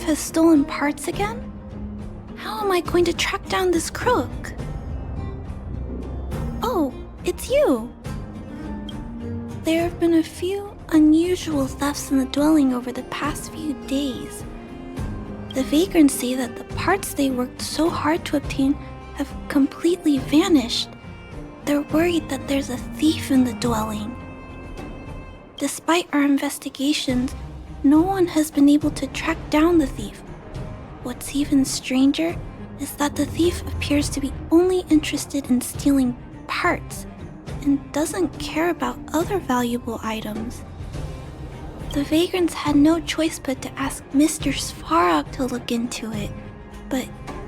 has stolen parts again? How am I going to track down this crook? Oh, it's you! There have been a few unusual thefts in the dwelling over the past few days. The vagrants say that the parts they worked so hard to obtain have completely vanished. They're worried that there's a thief in the dwelling. Despite our investigations, no one has been able to track down the thief. What's even stranger is that the thief appears to be only interested in stealing parts and doesn't care about other valuable items. The vagrants had no choice but to ask Mr. Svarog to look into it, but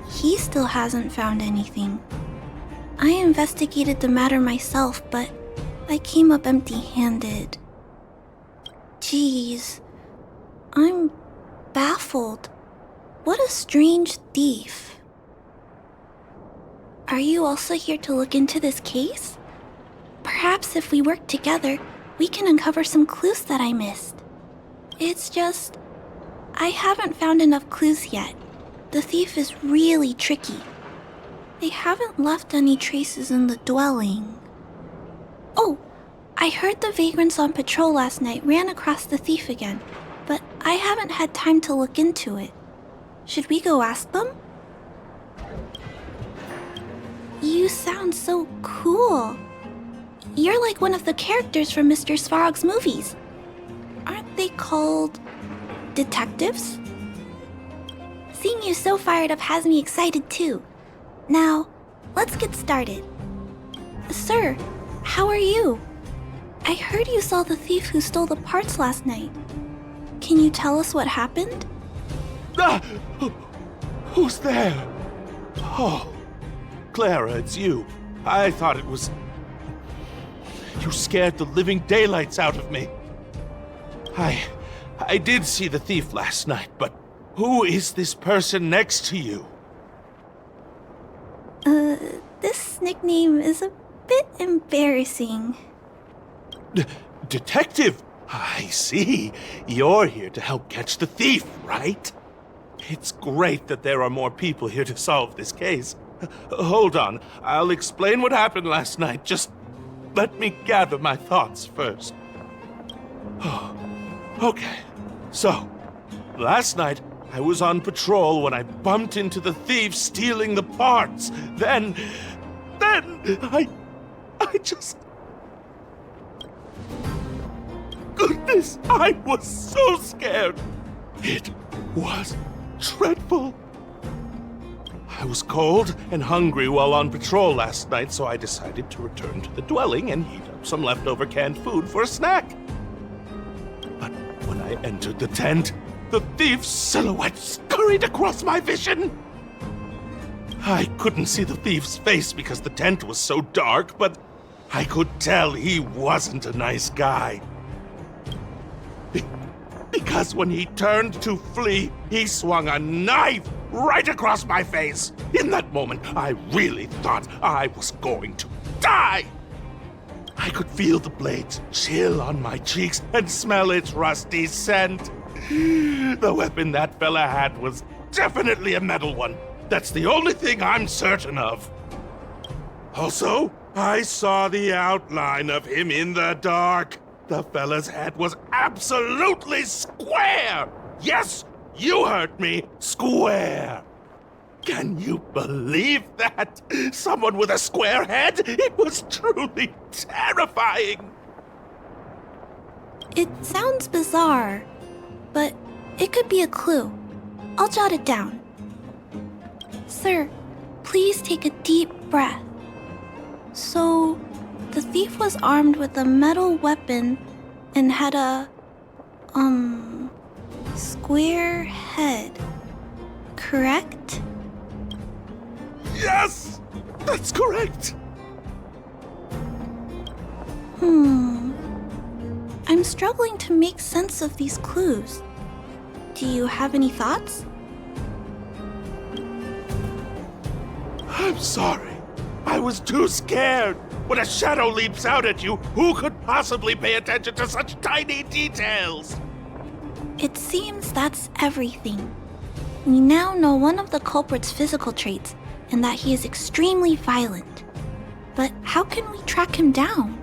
he still hasn't found anything. I investigated the matter myself, but I came up empty-handed. Geez, I'm baffled. What a strange thief. Are you also here to look into this case? Perhaps if we work together, we can uncover some clues that I missed. It's just, I haven't found enough clues yet. The thief is really tricky. They haven't left any traces in the dwelling. Oh, I heard the vagrants on patrol last night ran across the thief again, but I haven't had time to look into it. Should we go ask them? You sound so cool. You're like one of the characters from Mr. Svarog's movies. Aren't they called detectives? Seeing you so fired up has me excited too. Now, let's get started. Sir, how are you? I heard you saw the thief who stole the parts last night. Can you tell us what happened? Ah! Who's there? Oh, Clara, it's you. I thought it was... You scared the living daylights out of me. I did see the thief last night, but who is this person next to you? This nickname is a bit embarrassing. Detective? I see. You're here to help catch the thief, right? It's great that there are more people here to solve this case. Hold on, I'll explain what happened last night. Just let me gather my thoughts first. Okay, so, last night I was on patrol when I bumped into the thief stealing the parts. Then I just... Goodness, I was so scared. It was dreadful. I was cold and hungry while on patrol last night, so I decided to return to the dwelling and heat up some leftover canned food for a snack. But when I entered the tent, the thief's silhouette scurried across my vision. I couldn't see the thief's face because the tent was so dark, but I could tell he wasn't a nice guy. Because when he turned to flee, he swung a knife right across my face. In that moment, I really thought I was going to die. I could feel the blades chill on my cheeks and smell its rusty scent. The weapon that fella had was definitely a metal one. That's the only thing I'm certain of. Also, I saw the outline of him in the dark. The fella's head was absolutely square! Yes, you heard me, square! Can you believe that? Someone with a square head? It was truly terrifying! It sounds bizarre, but it could be a clue. I'll jot it down. Sir, please take a deep breath. So, the thief was armed with a metal weapon and had a, square head, correct? Yes! That's correct! I'm struggling to make sense of these clues. Do you have any thoughts? I'm sorry. I was too scared. When a shadow leaps out at you, who could possibly pay attention to such tiny details? It seems that's everything. We now know one of the culprit's physical traits, and that he is extremely violent. But how can we track him down?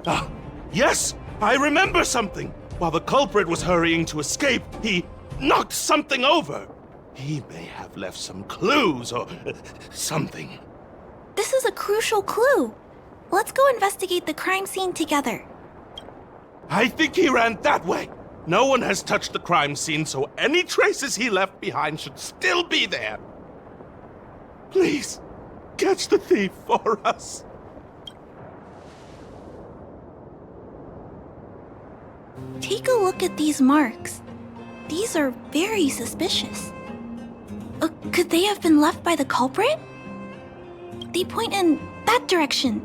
Ah, yes! I remember something! While the culprit was hurrying to escape, he knocked something over. He may have left some clues or something. This is a crucial clue. Let's go investigate the crime scene together. I think he ran that way. No one has touched the crime scene, so any traces he left behind should still be there. Please, catch the thief for us. Take a look at these marks. These are very suspicious. Could they have been left by the culprit? They point in that direction.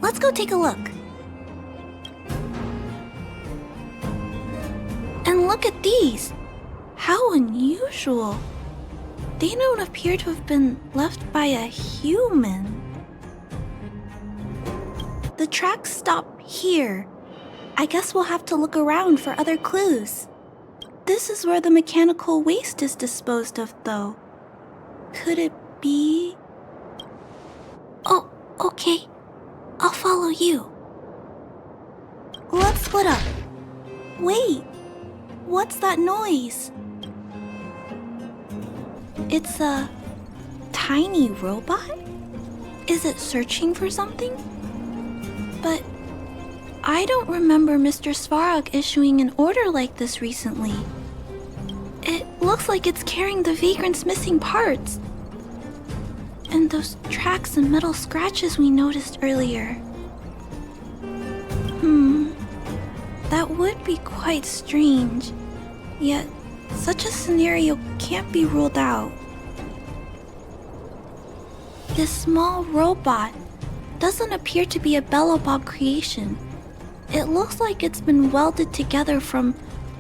Let's go take a look. And look at these. How unusual. They don't appear to have been left by a human. The tracks stop here. I guess we'll have to look around for other clues. This is where the mechanical waste is disposed of, though. Could it be... Oh, okay. I'll follow you. Let's split up. Wait, what's that noise? It's a tiny robot? Is it searching for something? But I don't remember Mr. Svarog issuing an order like this recently. It looks like it's carrying the vagrant's missing parts. And those tracks and metal scratches we noticed earlier. That would be quite strange. Yet, such a scenario can't be ruled out. This small robot doesn't appear to be a Bellobob creation. It looks like it's been welded together from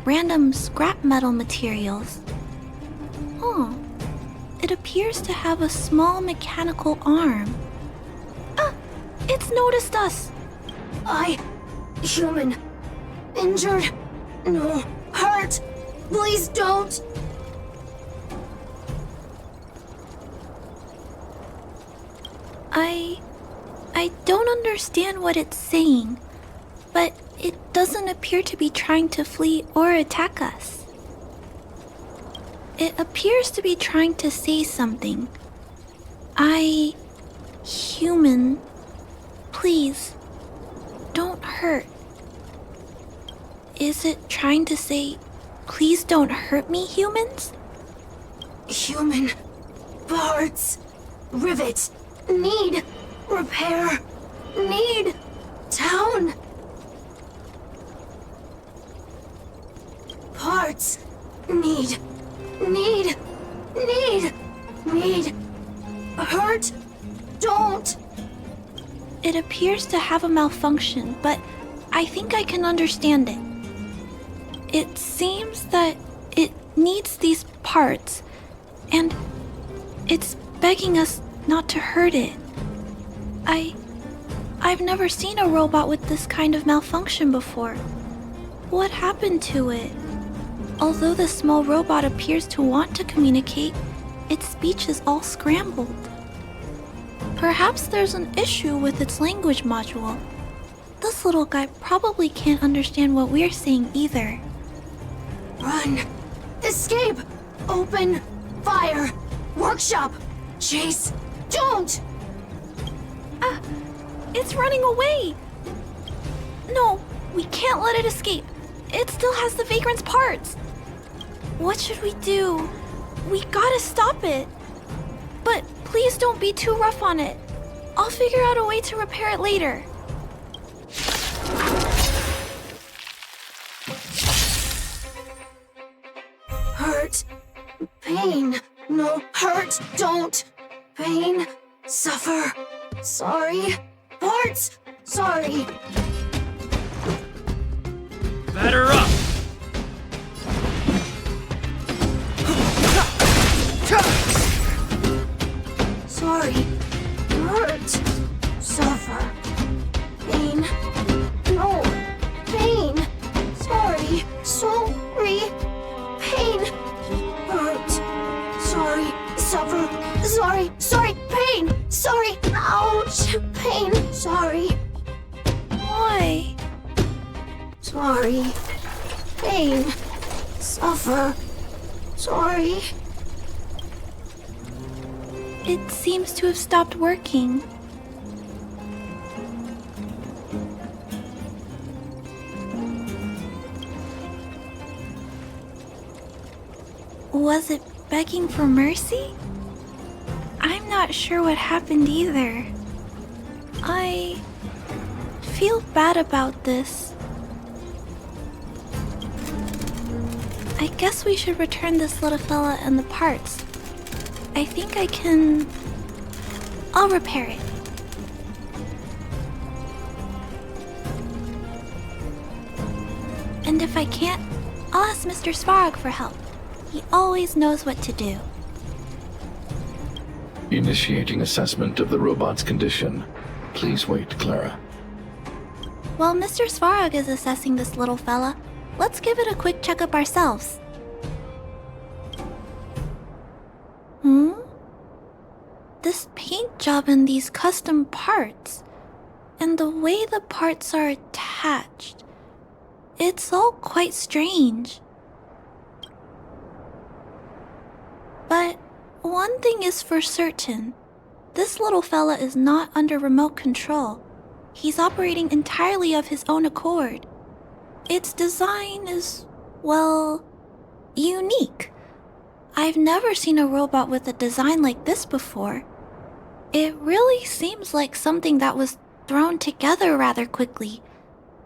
random scrap metal materials. It appears to have a small mechanical arm. It's noticed us! Human. Injured. No. Hurt. Please don't. I don't understand what it's saying, but it doesn't appear to be trying to flee or attack us. It appears to be trying to say something. Human, please, don't hurt. Is it trying to say, please don't hurt me, humans? Human. Parts. Rivet. Need. Repair. Need. Town. Parts. Need. Hurt. Don't. It appears to have a malfunction, but I think I can understand it. It seems that it needs these parts, and it's begging us not to hurt it. I've never seen a robot with this kind of malfunction before. What happened to it? Although the small robot appears to want to communicate, its speech is all scrambled. Perhaps there's an issue with its language module. This little guy probably can't understand what we're saying either. Run. Escape. Open. Fire. Workshop. Chase. Don't. It's running away! No, we can't let it escape. It still has the vagrant's parts. What should we do? We gotta stop it. But please don't be too rough on it. I'll figure out a way to repair it later. Hurt. Pain. No. Hurt. Don't. Pain. Suffer. Sorry. Parts. Sorry. Batter up! Sorry. Hurt. Suffer. Pain. No. Pain. Sorry. Sorry. Pain. Hurt. Pain. Sorry. Why? Sorry. Pain. Suffer. Sorry. It seems to have stopped working. Was it begging for mercy? I'm not sure what happened either. I feel bad about this. I guess we should return this little fella and the parts. I think I can... I'll repair it. And if I can't, I'll ask Mr. Svarog for help. He always knows what to do. Initiating assessment of the robot's condition. Please wait, Clara. While Mr. Svarog is assessing this little fella, let's give it a quick checkup ourselves. This paint job and these custom parts, and the way the parts are attached, it's all quite strange. But one thing is for certain, this little fella is not under remote control. He's operating entirely of his own accord. Its design is, well, unique. I've never seen a robot with a design like this before. It really seems like something that was thrown together rather quickly.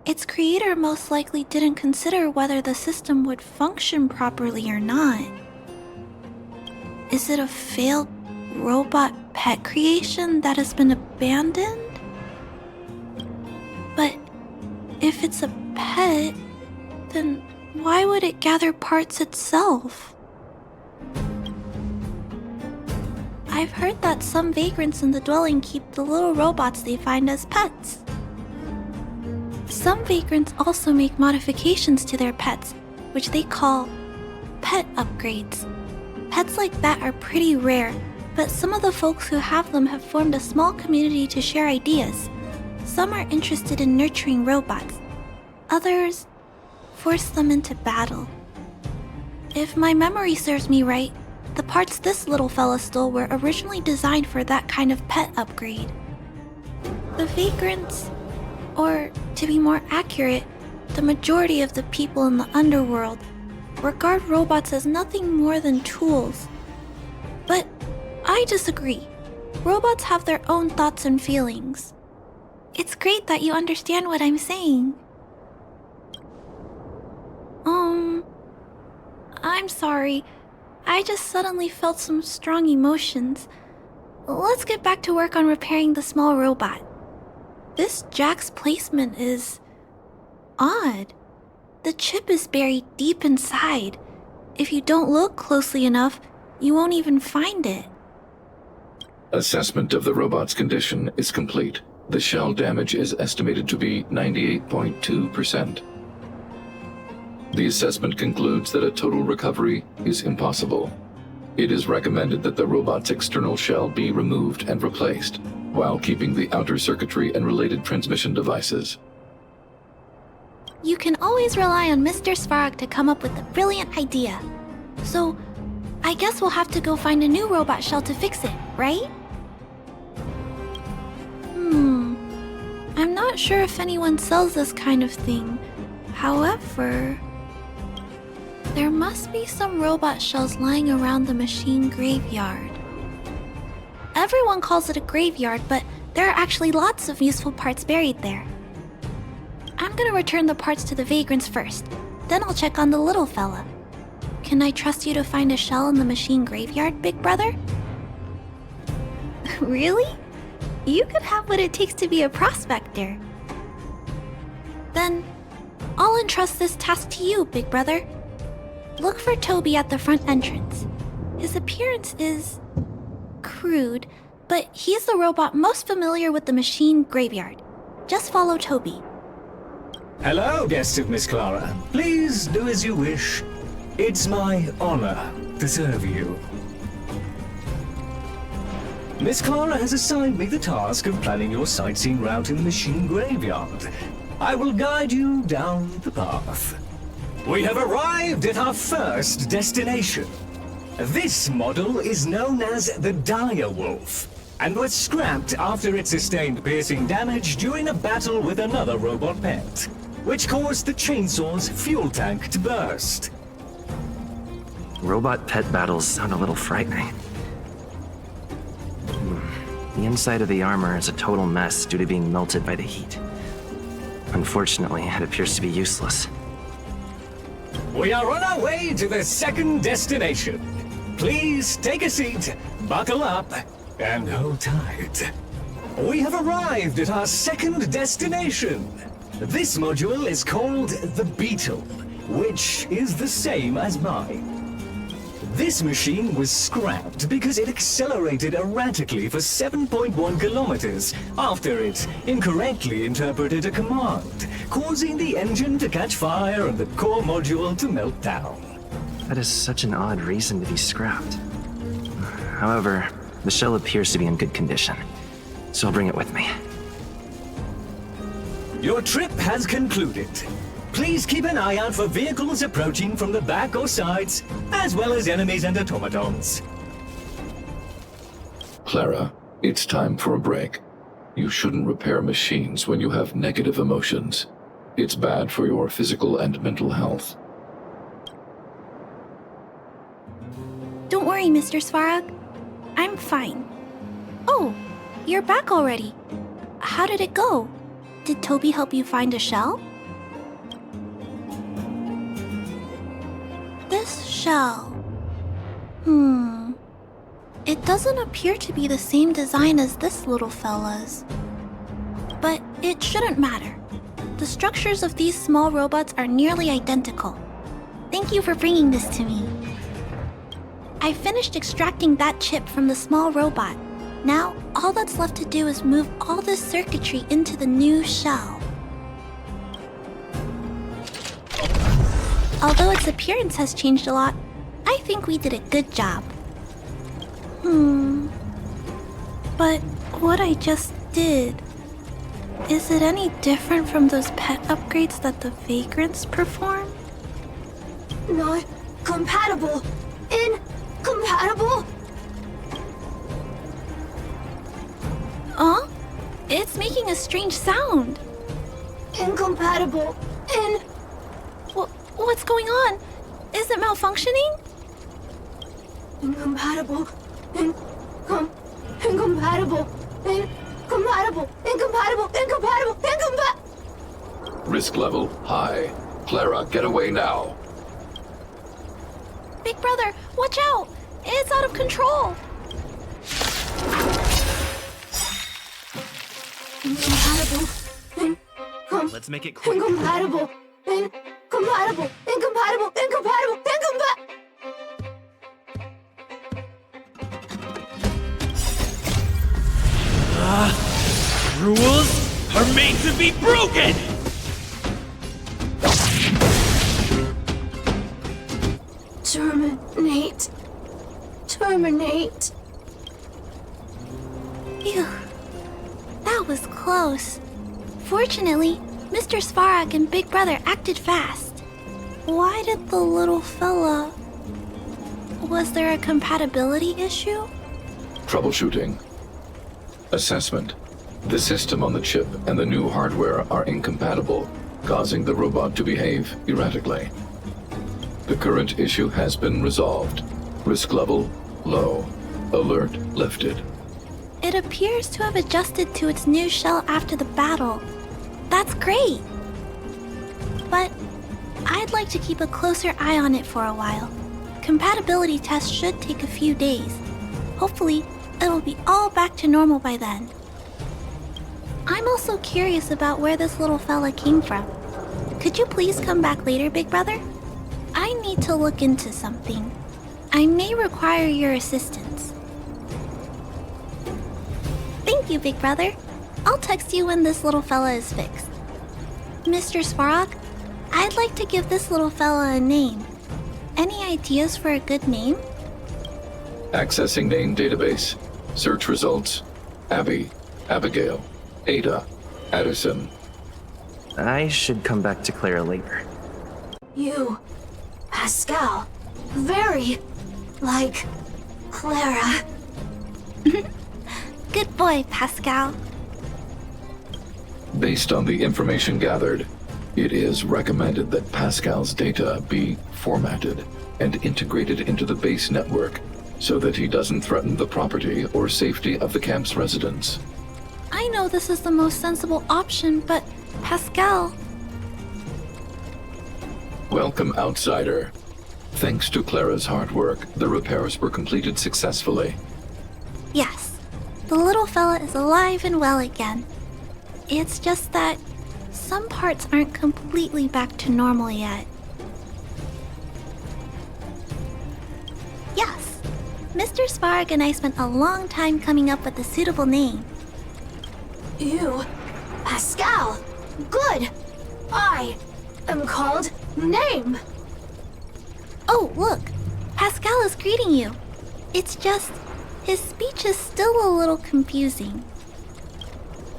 Its creator most likely didn't consider whether the system would function properly or not. Is it a failed robot pet creation that has been abandoned? But if it's a pet, then why would it gather parts itself? I've heard that some vagrants in the dwelling keep the little robots they find as pets. Some vagrants also make modifications to their pets, which they call pet upgrades. Pets like that are pretty rare, but some of the folks who have them have formed a small community to share ideas. Some are interested in nurturing robots. Others force them into battle. If my memory serves me right, the parts this little fella stole were originally designed for that kind of pet upgrade. The vagrants, or to be more accurate, the majority of the people in the underworld, regard robots as nothing more than tools. But I disagree. Robots have their own thoughts and feelings. It's great that you understand what I'm saying. I'm sorry. I just suddenly felt some strong emotions. Let's get back to work on repairing the small robot. This jack's placement is odd. The chip is buried deep inside. If you don't look closely enough, you won't even find it. Assessment of the robot's condition is complete. The shell damage is estimated to be 98.2%. The assessment concludes that a total recovery is impossible. It is recommended that the robot's external shell be removed and replaced, while keeping the outer circuitry and related transmission devices. You can always rely on Mr. Svarog to come up with a brilliant idea. So, I guess we'll have to go find a new robot shell to fix it, right? I'm not sure if anyone sells this kind of thing. However, there must be some robot shells lying around the machine graveyard. Everyone calls it a graveyard, but there are actually lots of useful parts buried there. I'm gonna return the parts to the vagrants first, then I'll check on the little fella. Can I trust you to find a shell in the machine graveyard, big brother? Really? You could have what it takes to be a prospector. Then, I'll entrust this task to you, big brother. Look for Toby at the front entrance. His appearance is crude, but he's the robot most familiar with the machine graveyard. Just follow Toby. Hello, guests of Miss Clara. Please do as you wish. It's my honor to serve you. Miss Clara has assigned me the task of planning your sightseeing route in the machine graveyard. I will guide you down the path. We have arrived at our first destination. This model is known as the Dire Wolf, and was scrapped after it sustained piercing damage during a battle with another robot pet, which caused the chainsaw's fuel tank to burst. Robot pet battles sound a little frightening. The inside of the armor is a total mess due to being melted by the heat. Unfortunately, it appears to be useless. We are on our way to the second destination. Please take a seat, buckle up, and hold tight. We have arrived at our second destination. This module is called the Beetle, which is the same as mine. This machine was scrapped because it accelerated erratically for 7.1 kilometers after it incorrectly interpreted a command, causing the engine to catch fire and the core module to melt down. That is such an odd reason to be scrapped. However, the shell appears to be in good condition, so I'll bring it with me. Your trip has concluded. Please keep an eye out for vehicles approaching from the back or sides, as well as enemies and automatons. Clara, it's time for a break. You shouldn't repair machines when you have negative emotions. It's bad for your physical and mental health. Don't worry, Mr. Svarog. I'm fine. Oh, you're back already. How did it go? Did Toby help you find a shell? This shell... It doesn't appear to be the same design as this little fella's. But it shouldn't matter. The structures of these small robots are nearly identical. Thank you for bringing this to me. I finished extracting that chip from the small robot. Now, all that's left to do is move all this circuitry into the new shell. Although its appearance has changed a lot, I think we did a good job. But what I just did, is it any different from those pet upgrades that the vagrants perform? Not compatible. Incompatible. Huh? It's making a strange sound. Incompatible. What's going on? Is it malfunctioning? Incompatible. Incompatible. Risk level high. Clara, get away now. Big brother, watch out! It's out of control! Incompatible. Let's make it quick. Incompatible. Incompatible. Rules are made to be broken! Terminate. Phew. That was close. Fortunately, Mr. Svarog and Big Brother acted fast. Why did the little fella... Was there a compatibility issue? Troubleshooting. Assessment. The system on the chip and the new hardware are incompatible, causing the robot to behave erratically. The current issue has been resolved. Risk level low. Alert lifted. It appears to have adjusted to its new shell after the battle. That's great! But I'd like to keep a closer eye on it for a while. Compatibility tests should take a few days. Hopefully, it'll be all back to normal by then. I'm also curious about where this little fella came from. Could you please come back later, Big Brother? I need to look into something. I may require your assistance. Thank you, Big Brother. I'll text you when this little fella is fixed. Mr. Svarog, I'd like to give this little fella a name. Any ideas for a good name? Accessing name database. Search results: Abby, Abigail, Ada, Addison. I should come back to Clara later. You, Pascal, very like Clara. Good boy, Pascal. Based on the information gathered, it is recommended that Pascal's data be formatted and integrated into the base network so that he doesn't threaten the property or safety of the camp's residents. I know this is the most sensible option, but Pascal... Welcome, outsider. Thanks to Clara's hard work, the repairs were completed successfully. Yes, the little fella is alive and well again. It's just that some parts aren't completely back to normal yet. Yes, Mr. Svarog and I spent a long time coming up with a suitable name. You, Pascal, good. I am called Name. Oh, look, Pascal is greeting you. It's just, his speech is still a little confusing.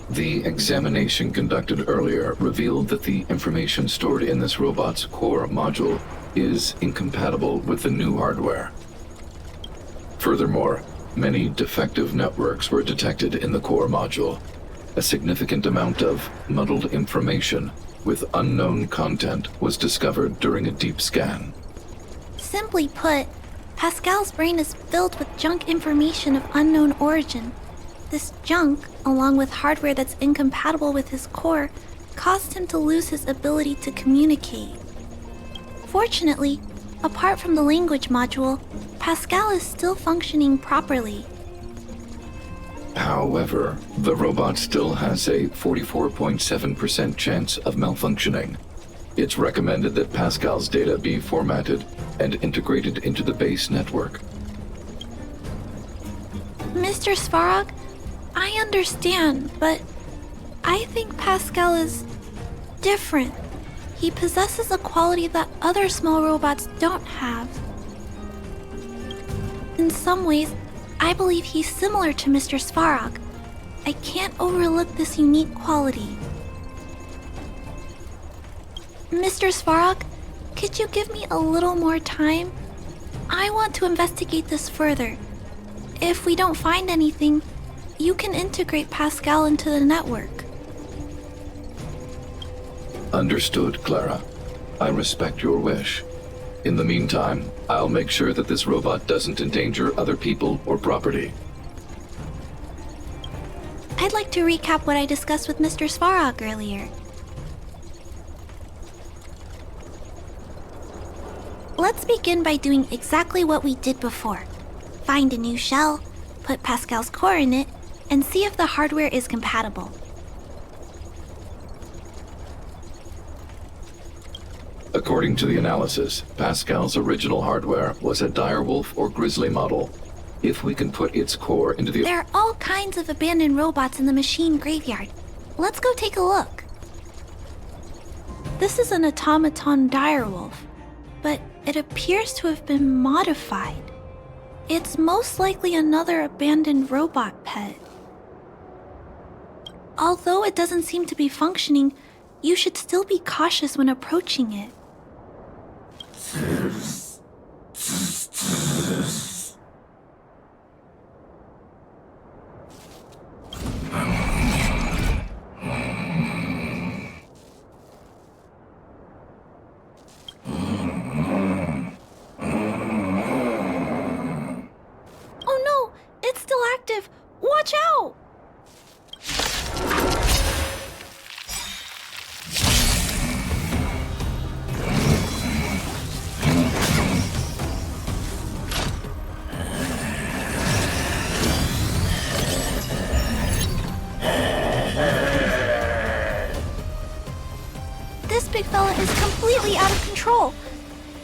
The examination conducted earlier revealed that the information stored in this robot's core module is incompatible with the new hardware. Furthermore, many defective networks were detected in the core module. A significant amount of muddled information with unknown content was discovered during a deep scan. Simply put, Pascal's brain is filled with junk information of unknown origin. This junk, along with hardware that's incompatible with his core, caused him to lose his ability to communicate. Fortunately, apart from the language module, Pascal is still functioning properly. However, the robot still has a 44.7% chance of malfunctioning. It's recommended that Pascal's data be formatted and integrated into the base network. Mr. Svarog, I understand, but I think Pascal is different. He possesses a quality that other small robots don't have. In some ways, I believe he's similar to Mr. Svarog. I can't overlook this unique quality. Mr. Svarog, could you give me a little more time? I want to investigate this further. If we don't find anything, you can integrate Pascal into the network. Understood, Clara. I respect your wish. In the meantime, I'll make sure that this robot doesn't endanger other people or property. I'd like to recap what I discussed with Mr. Svarog earlier. Let's begin by doing exactly what we did before. Find a new shell, put Pascal's core in it, and see if the hardware is compatible. According to the analysis, Pascal's original hardware was a direwolf or grizzly model. If we can put its core into the... There are all kinds of abandoned robots in the machine graveyard. Let's go take a look. This is an automaton direwolf, but it appears to have been modified. It's most likely another abandoned robot pet. Although it doesn't seem to be functioning, you should still be cautious when approaching it. Oh no! It's still active! Watch out! This big fella is completely out of control.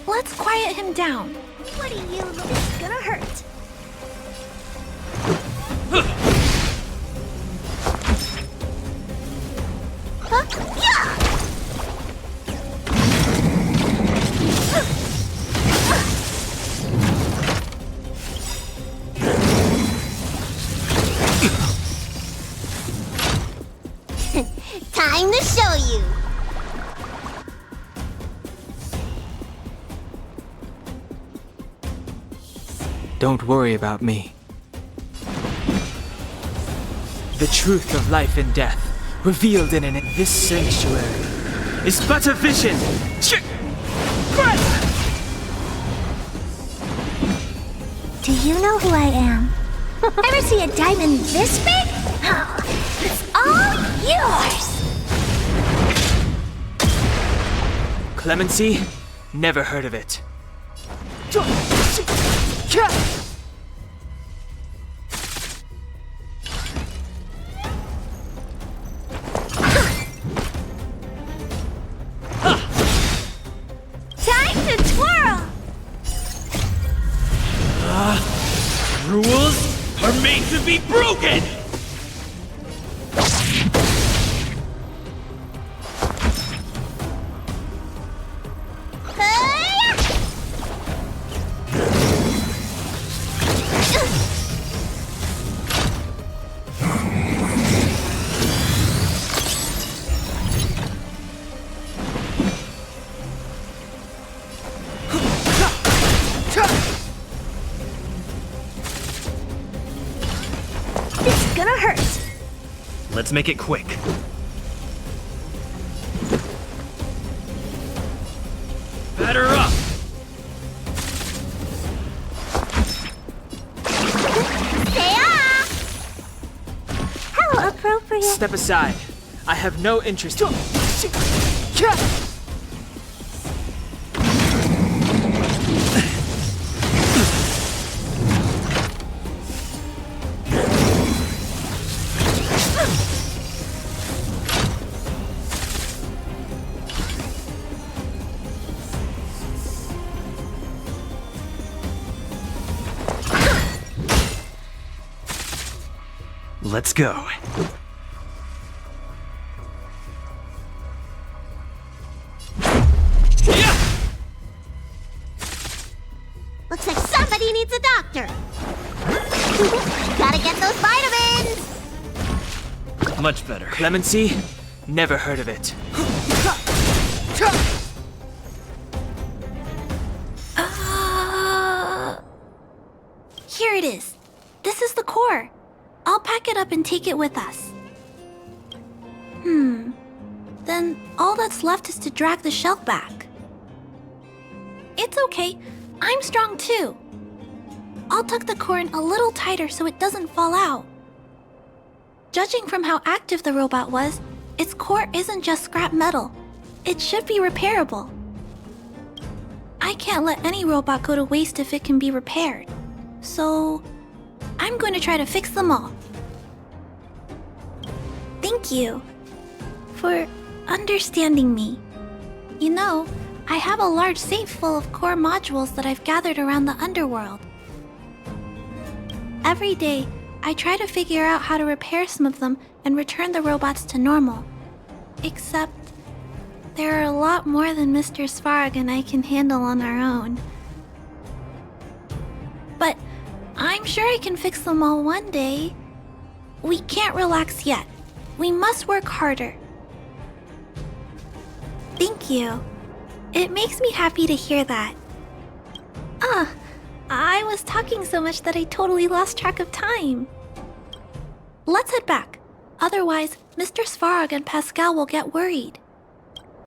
Let's quiet him down. What do you look? It's gonna hurt. Huh? Yeah! Time to show you. Don't worry about me. The truth of life and death, revealed in this sanctuary, is but a vision. Do you know who I am? Ever see a diamond this big? Oh, it's all yours! Clemency? Never heard of it. Time to twirl! Rules are made to be broken! It's gonna hurt. Let's make it quick. Batter up! How appropriate. Step aside. I have no interest. Let's go. Looks like somebody needs a doctor. Gotta get those vitamins. Much better. Clemency? Never heard of it. Here it is. This is the core. I'll pack it up and take it with us. Then all that's left is to drag the shell back. It's okay. I'm strong too. I'll tuck the core in a little tighter so it doesn't fall out. Judging from how active the robot was, its core isn't just scrap metal. It should be repairable. I can't let any robot go to waste if it can be repaired. So, I'm going to try to fix them all. Thank you for understanding me. You know, I have a large safe full of core modules that I've gathered around the underworld. Every day, I try to figure out how to repair some of them and return the robots to normal. Except, there are a lot more than Mr. Svarog and I can handle on our own. But I'm sure I can fix them all one day. We can't relax yet. We must work harder. Thank you. It makes me happy to hear that. I was talking so much that I totally lost track of time. Let's head back. Otherwise, Mr. Svarog and Pascal will get worried.